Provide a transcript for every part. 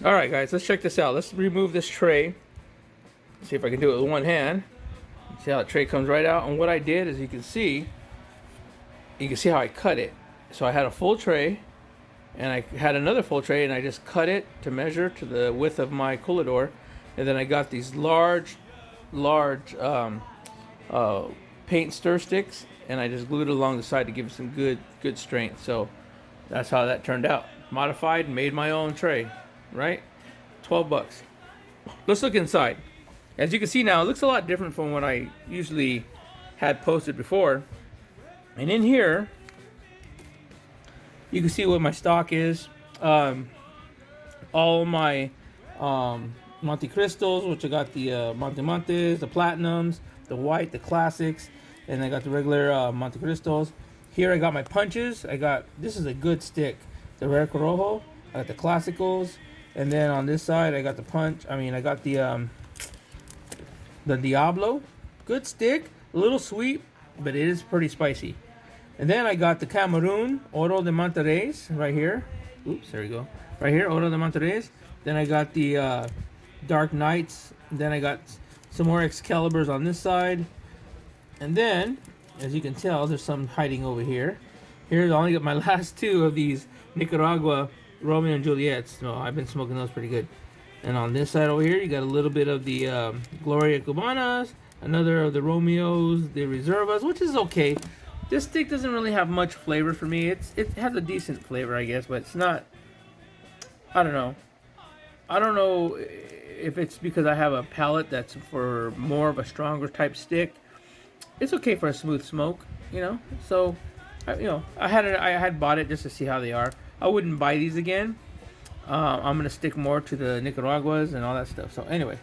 All right, guys, let's check this out. Let's remove this tray. See if I can do it with one hand. See how the tray comes right out. And what I did is, you can see how I cut it. So I had a full tray, and I had another full tray, and I just cut it to measure to the width of my coolidor. And then I got these large paint stir sticks, and I just glued it along the side to give it some good strength. So that's how that turned out. Modified, made my own tray, right? 12 bucks. Let's look inside. As you can see now, it looks a lot different from what I usually had posted before. And in here, you can see what my stock is. All my Monte Cristos, which I got the Monte Montes, the Platinums, the white, the classics, and I got the regular Monte Cristos. Here I got my punches. This is a good stick, the Rare Corojo. I got the classicals, and then on this side I got I got the Diablo. Good stick, a little sweet, but it is pretty spicy. And then I got the Cameroon Oro de Monterrey's right here. Oops, there we go. Right here, Oro de Monterrey's. Then I got the Dark Knights. Then I got some more Excaliburs on this side. And then, as you can tell, there's some hiding over here. Here's I only got my last two of these Nicaragua Romeo and Juliets. So I've been smoking those pretty good. And on this side over here, you got a little bit of the Gloria Cubanas, another of the Romeos, the Reservas, which is okay. This stick doesn't really have much flavor for me. It has a decent flavor, I guess, but it's not. I don't know. I don't know if it's because I have a palate that's for more of a stronger type stick. It's okay for a smooth smoke, you know. So, I had bought it just to see how they are. I wouldn't buy these again. I'm gonna stick more to the Nicaraguas and all that stuff. So anyway,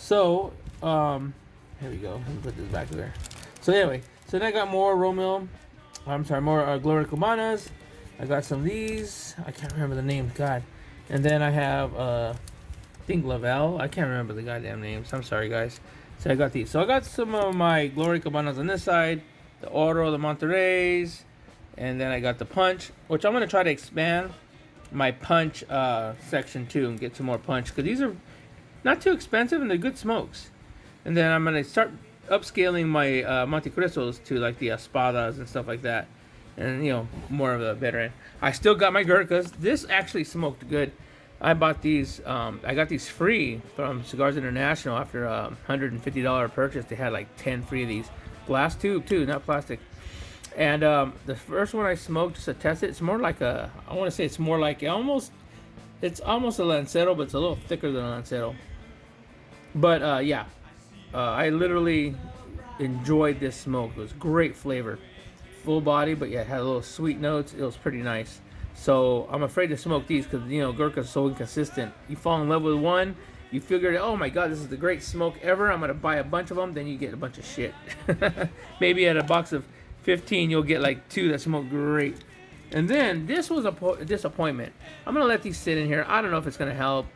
here we go. Let me put this back there. So anyway, so then I got more more Gloria Cubanas. I got some of these. I can't remember the name. God. And then I have I think Lavelle. I can't remember the goddamn names. I'm sorry, guys. So I got these. So I got some of my Gloria Cubanas on this side, the Oro, the Monterreys, and then I got the Punch, which I'm gonna try to expand my punch section too and get some more punch, because these are not too expensive and they're good smokes. And then I'm gonna start upscaling my Monte Cristos to like the Espadas and stuff like that, and more of the better end. I still got my Gurkhas. This actually smoked good. I bought these. I got these free from Cigars International after a $150 purchase. They had like 10 free of these. Glass tube too, not plastic. And the first one I smoked just to test it, it's more like it's almost a Lancero, but it's a little thicker than a Lancero. But I literally enjoyed this smoke. It was great flavor, full body, but yeah, it had a little sweet notes. It was pretty nice. So I'm afraid to smoke these because Gurkha is so inconsistent. You fall in love with one, you figure, oh my god, this is the great smoke ever, I'm gonna buy a bunch of them, then you get a bunch of shit. Maybe at a box of 15 you'll get like 2 that smoke great. And then this was a disappointment. I'm gonna let these sit in here. I don't know if it's gonna help.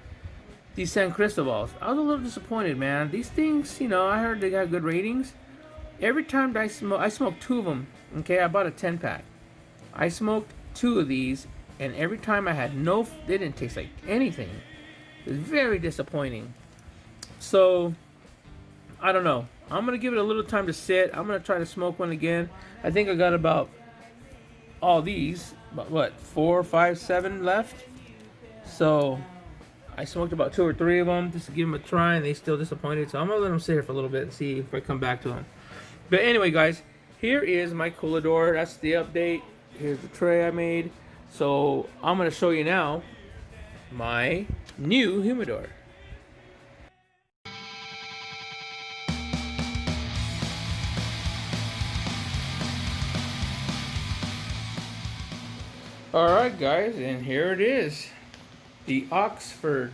These San Cristobal's, I was a little disappointed, man. These things, I heard they got good ratings. Every time I smoked 2 of them. Okay, I bought a 10-pack. I smoked 2 of these, and every time I had they didn't taste like anything. It was very disappointing. So I don't know. I'm gonna give it a little time to sit. I'm gonna try to smoke one again. I think I got about all these, about 4, 5, 7 left. So I smoked about 2 or 3 of them just to give them a try, and they still disappointed. So I'm gonna let them sit here for a little bit and see if I come back to them. But anyway, guys, here is my coolidor. That's the update. Here's the tray I made. So I'm gonna show you now my new humidor. Alright guys, and here it is. The Oxford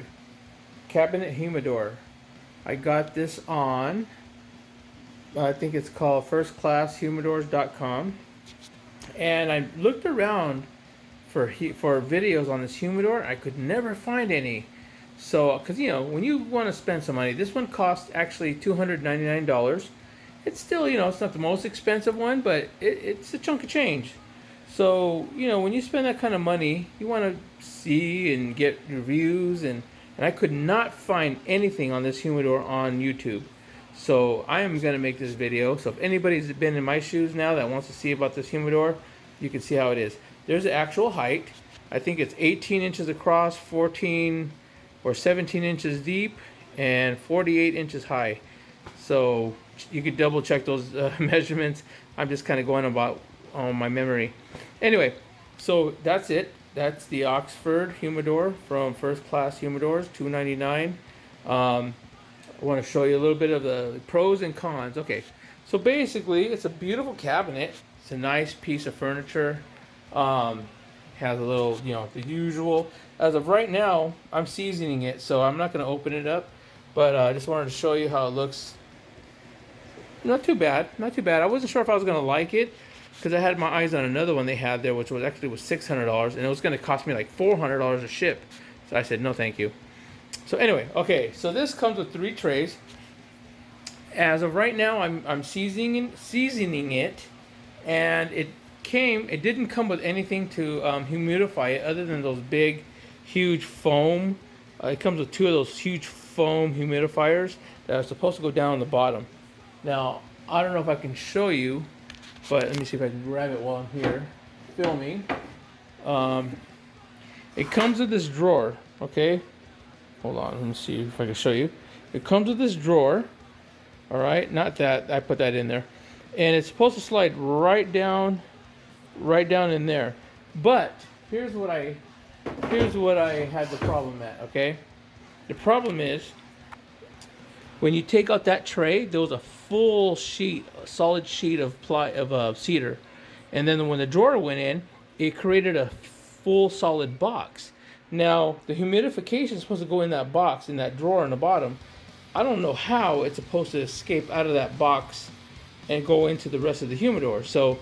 Cabinet Humidor. I got this on, I think it's called firstclasshumidors.com. And I looked around for videos on this humidor. I could never find any. So, because when you want to spend some money, this one cost actually $299. It's still, it's not the most expensive one, but it's a chunk of change. So, you know, when you spend that kind of money, you want to see and get reviews, and I could not find anything on this humidor on YouTube. So I am going to make this video. So if anybody's been in my shoes now that wants to see about this humidor, you can see how it is. There's the actual height. I think it's 18 inches across, 14 or 17 inches deep, and 48 inches high. So you could double check those measurements. I'm just kind of going about on my memory. Anyway, so that's it. That's the Oxford humidor from First Class Humidors, $2.99. I want to show you a little bit of the pros and cons. Okay, so basically it's a beautiful cabinet. It's a nice piece of furniture. Has a little, you know, the usual. As of right now, I'm seasoning it, so I'm not going to open it up. But I just wanted to show you how it looks. Not too bad, not too bad. I wasn't sure if I was going to like it because I had my eyes on another one they had there, which was actually was $600, and it was going to cost me like $400 to ship. So I said no, thank you. So anyway, okay, so this comes with 3 trays. As of right now, I'm seasoning it, and it didn't come with anything to humidify it other than those big, huge foam. It comes with 2 of those huge foam humidifiers that are supposed to go down on the bottom. Now, I don't know if I can show you, but let me see if I can grab it while I'm here filming. It comes with this drawer, okay? Hold on, let me see if I can show you. It comes with this drawer, all right? Not that, I put that in there. And it's supposed to slide right down in there. But here's what I had the problem at, okay? The problem is when you take out that tray, there was a full sheet, a solid sheet of cedar. And then when the drawer went in, it created a full solid box. Now, the humidification is supposed to go in that box, in that drawer on the bottom. I don't know how it's supposed to escape out of that box and go into the rest of the humidor. So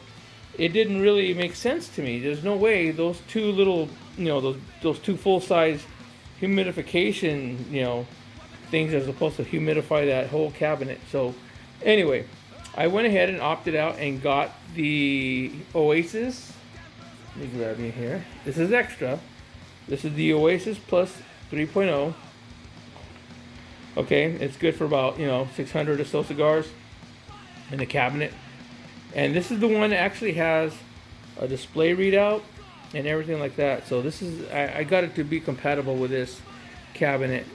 it didn't really make sense to me. There's no way those 2 little, you know, those 2 full-size humidification, you know, things are supposed to humidify that whole cabinet. So anyway, I went ahead and opted out and got the Oasis. Let me grab you here. This is extra. This is the Oasis Plus 3.0. Okay, it's good for about, you know, 600 or so cigars in the cabinet. And this is the one that actually has a display readout and everything like that. So this is, I got it to be compatible with this cabinet.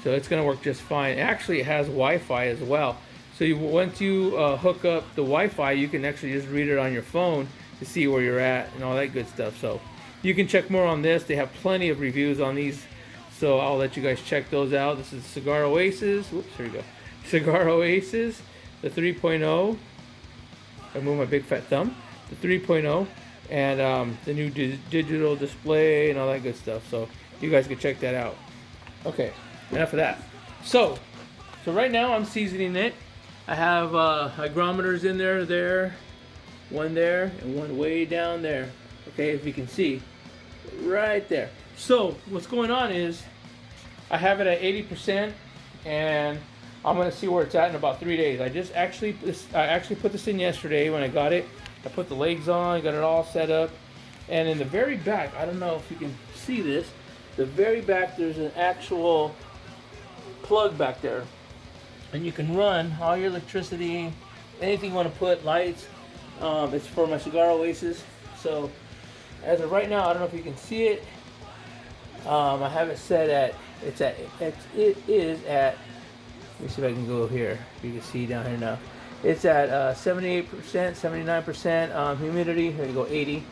So it's going to work just fine. Actually, it has Wi-Fi as well. So once you hook up the Wi-Fi, you can actually just read it on your phone to see where you're at and all that good stuff. So you can check more on this. They have plenty of reviews on these, so I'll let you guys check those out. This is Cigar Oasis. Whoops, here we go. Cigar Oasis, the 3.0. I move my big fat thumb. The 3.0, and the new digital display and all that good stuff. So you guys can check that out. Okay, enough of that. So right now I'm seasoning it. I have hygrometers in there, one there, and one way down there. Okay, if you can see, right there. So what's going on is I have it at 80%, and I'm gonna see where it's at in about 3 days. I actually put this in yesterday when I got it. I put the legs on, got it all set up, and in the very back, I don't know if you can see this, the very back there's an actual plug back there, and you can run all your electricity, anything you want to put, lights. It's for my Cigar Oasis. So as of right now, I don't know if you can see it. I have it set at, it is at, let me see if I can go here. You can see down here now. It's at 78%, 79% humidity. Here you go, 80.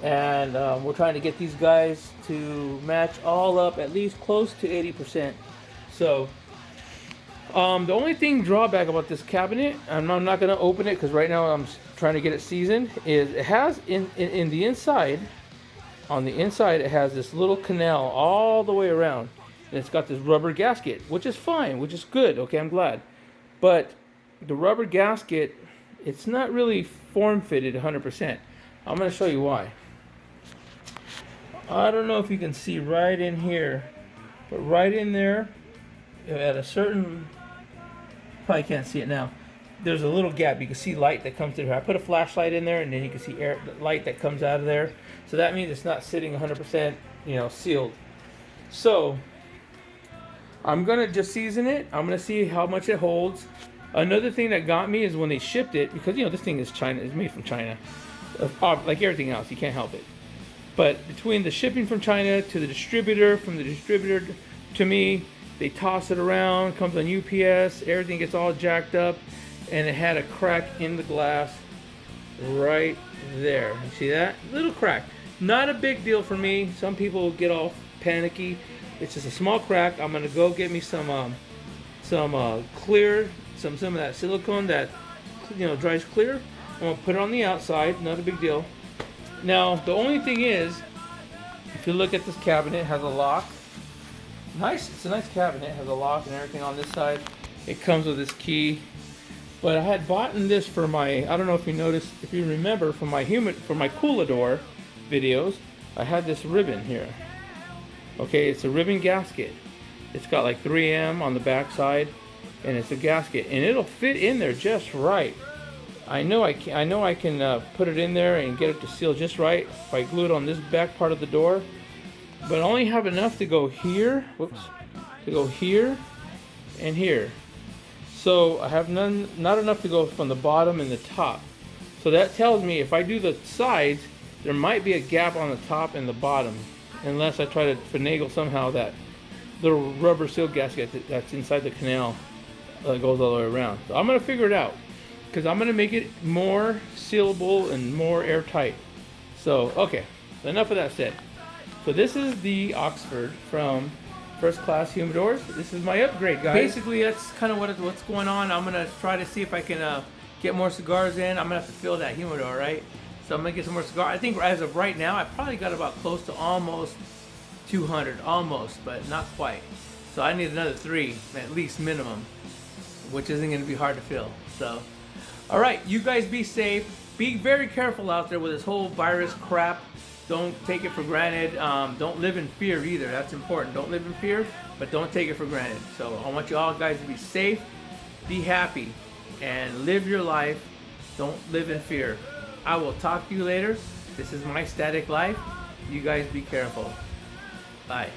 And we're trying to get these guys to match all up at least close to 80%. So the only thing drawback about this cabinet, I'm not going to open it because right now I'm trying to get it seasoned, is it has in the inside, on the inside it has this little canal all the way around, and it's got this rubber gasket, which is fine, which is good. Okay, I'm glad. But the rubber gasket, it's not really form fitted 100%. I'm going to show you why. I don't know if you can see right in here, but right in there at a certain, probably can't see it now, there's a little gap. You can see light that comes through here. I put a flashlight in there, and then you can see air, light that comes out of there. So that means it's not sitting 100%, sealed. So I'm gonna just season it. I'm gonna see how much it holds. Another thing that got me is when they shipped it, because this thing is China, it's made from China, like everything else, you can't help it. But between the shipping from China to the distributor, from the distributor to me, they toss it around, comes on UPS, everything gets all jacked up, and it had a crack in the glass right there. You see that? Little crack. Not a big deal for me. Some people get all panicky. It's just a small crack. I'm gonna go get me some clear, some of that silicone that dries clear. I'm gonna put it on the outside. Not a big deal. Now the only thing is, if you look at this cabinet, it has a lock. Nice. It's a nice cabinet. It has a lock and everything on this side. It comes with this key. But I had bought this for my, I don't know if you noticed, if you remember, for my coolidor videos, I had this ribbon here. Okay, it's a ribbon gasket. It's got like 3M on the back side, and it's a gasket, and it'll fit in there just right. I know I can put it in there and get it to seal just right if I glue it on this back part of the door. But I only have enough to go here. Whoops, to go here and here. So I have not enough to go from the bottom and the top. So that tells me if I do the sides, there might be a gap on the top and the bottom, unless I try to finagle somehow that little rubber seal gasket that's inside the canal that goes all the way around. So I'm gonna figure it out, because I'm gonna make it more sealable and more airtight. So okay, enough of that said. So this is the Oxford from First Class Humidors. This is my upgrade, guys. Basically, that's kind of what's going on. I'm gonna try to see if I can get more cigars in. I'm gonna have to fill that humidor, right? So I'm gonna get some more cigars. I think as of right now, I probably got about close to almost 200, almost, but not quite. So I need another 3, at least minimum, which isn't gonna be hard to fill. So, all right, you guys be safe. Be very careful out there with this whole virus crap. Don't take it for granted. Don't live in fear either. That's important. Don't live in fear, but don't take it for granted. So I want you all guys to be safe, be happy, and live your life. Don't live in fear. I will talk to you later. This is my static life. You guys be careful. Bye.